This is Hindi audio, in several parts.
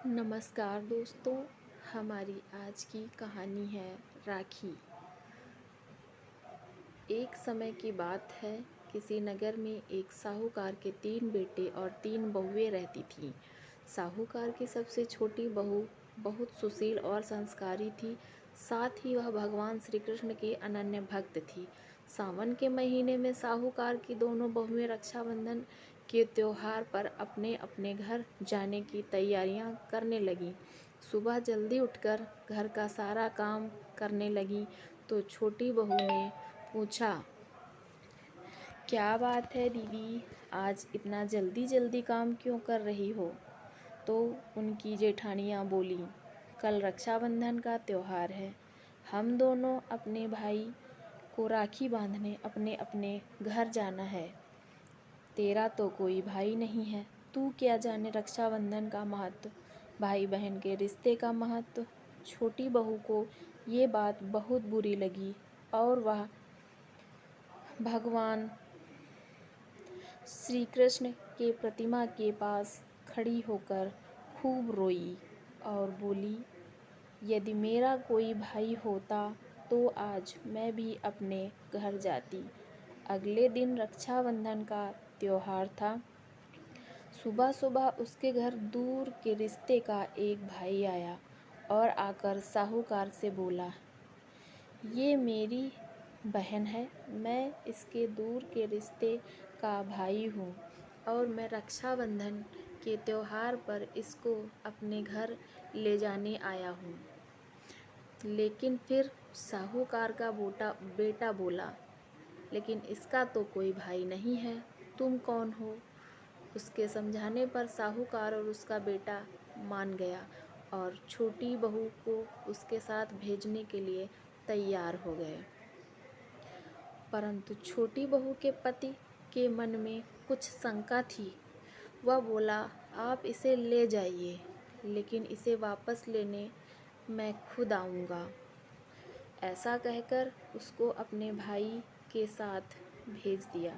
नमस्कार दोस्तों। हमारी आज की कहानी है राखी। एक समय की बात है, किसी नगर में एक साहूकार के 3 बेटे और 3 बहुएं रहती थीं। साहूकार की सबसे छोटी बहू बहुत सुशील और संस्कारी थी। साथ ही वह भगवान श्री कृष्ण की अनन्य भक्त थी। सावन के महीने में साहूकार की दोनों बहुएं रक्षाबंधन के त्योहार पर अपने अपने घर जाने की तैयारियां करने लगीं। सुबह जल्दी उठकर घर का सारा काम करने लगीं तो छोटी बहू ने पूछा, क्या बात है दीदी, आज इतना जल्दी जल्दी काम क्यों कर रही हो? तो उनकी जेठानियाँ बोली, कल रक्षाबंधन का त्योहार है। हम दोनों अपने भाई को राखी बांधने अपने अपने घर जाना है। तेरा तो कोई भाई नहीं है, तू क्या जाने रक्षाबंधन का महत्व, भाई बहन के रिश्ते का महत्व। छोटी बहू को ये बात बहुत बुरी लगी और वह भगवान श्री कृष्ण के प्रतिमा के पास खड़ी होकर खूब रोई और बोली, यदि मेरा कोई भाई होता तो आज मैं भी अपने घर जाती। अगले दिन रक्षाबंधन का त्योहार था। सुबह सुबह उसके घर दूर के रिश्ते का एक भाई आया और आकर साहूकार से बोला, ये मेरी बहन है, मैं इसके दूर के रिश्ते का भाई हूँ और मैं रक्षाबंधन के त्योहार पर इसको अपने घर ले जाने आया हूँ। लेकिन फिर साहूकार का बेटा बोला, लेकिन इसका तो कोई भाई नहीं है, तुम कौन हो? उसके समझाने पर साहूकार और उसका बेटा मान गया और छोटी बहू को उसके साथ भेजने के लिए तैयार हो गए। परंतु छोटी बहू के पति के मन में कुछ शंका थी। वह बोला, आप इसे ले जाइए, लेकिन इसे वापस लेने मैं खुद आऊँगा। ऐसा कहकर उसको अपने भाई के साथ भेज दिया।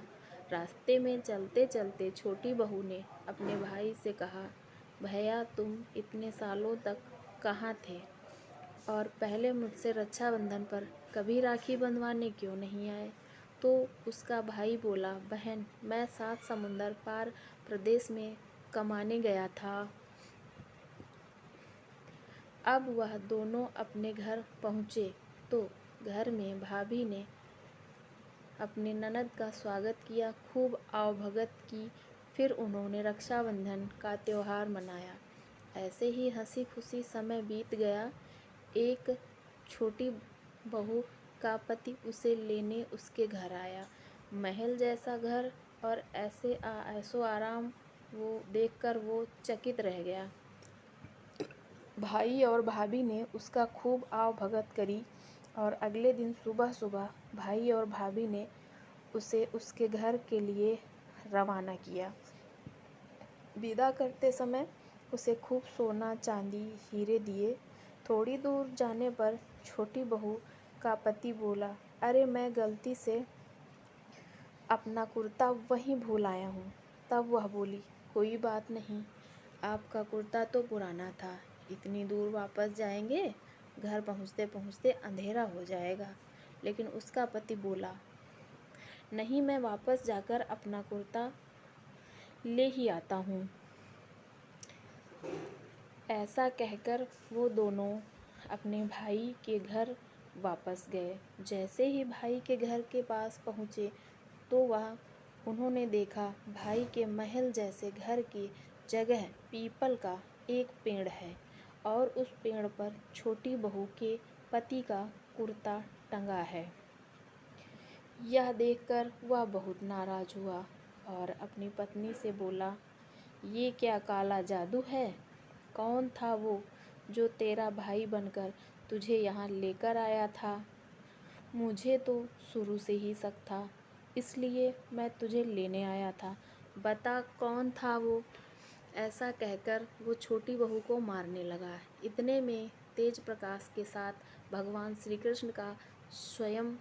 रास्ते में चलते चलते छोटी बहू ने अपने भाई से कहा, भैया तुम इतने सालों तक कहाँ थे और पहले मुझसे रक्षाबंधन पर कभी राखी बंधवाने क्यों नहीं आए? तो उसका भाई बोला, बहन मैं 7 समुंदर पार प्रदेश में कमाने गया था। अब वह दोनों अपने घर पहुँचे तो घर में भाभी ने अपने ननद का स्वागत किया, खूब आवभगत की। फिर उन्होंने रक्षाबंधन का त्योहार मनाया। ऐसे ही हंसी खुशी समय बीत गया। एक छोटी बहू का पति उसे लेने उसके घर आया। महल जैसा घर और ऐसो आराम वो देखकर वो चकित रह गया। भाई और भाभी ने उसका खूब आवभगत करी और अगले दिन सुबह सुबह भाई और भाभी ने उसे उसके घर के लिए रवाना किया। विदा करते समय उसे खूब सोना चांदी हीरे दिए। थोड़ी दूर जाने पर छोटी बहू का पति बोला, अरे मैं गलती से अपना कुर्ता वहीं भूल आया हूँ। तब वह बोली, कोई बात नहीं, आपका कुर्ता तो पुराना था, इतनी दूर वापस जाएंगे, घर पहुँचते पहुँचते अंधेरा हो जाएगा। लेकिन उसका पति बोला, नहीं मैं वापस जाकर अपना कुर्ता ले ही आता हूँ। ऐसा कहकर वो दोनों अपने भाई के घर वापस गए। जैसे ही भाई के घर के पास पहुँचे तो उन्होंने देखा भाई के महल जैसे घर की जगह पीपल का एक पेड़ है और उस पेड़ पर छोटी बहू के पति का कुर्ता टंगा है। यह देखकर वह बहुत नाराज हुआ और अपनी पत्नी से बोला, ये क्या काला जादू है? कौन था वो जो तेरा भाई बनकर तुझे यहाँ लेकर आया था? मुझे तो शुरू से ही शक था, इसलिए मैं तुझे लेने आया था। बता कौन था वो? ऐसा कहकर वो छोटी बहू को मारने लगा। इतने में तेज प्रकाश के साथ भगवान श्री कृष्ण का स्वयं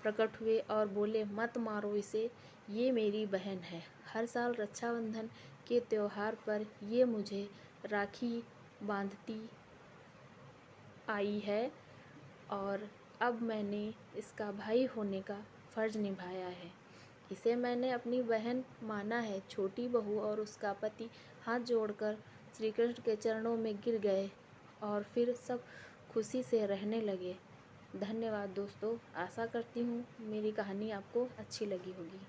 प्रकट हुए और बोले, मत मारो इसे, ये मेरी बहन है, हर साल रक्षाबंधन के त्यौहार पर ये मुझे राखी बांधती आई है और अब मैंने इसका भाई होने का फ़र्ज़ निभाया है। इसे मैंने अपनी बहन माना है। छोटी बहू और उसका पति हाथ जोड़कर श्री कृष्ण के चरणों में गिर गए और फिर सब खुशी से रहने लगे। धन्यवाद दोस्तों। आशा करती हूँ मेरी कहानी आपको अच्छी लगी होगी।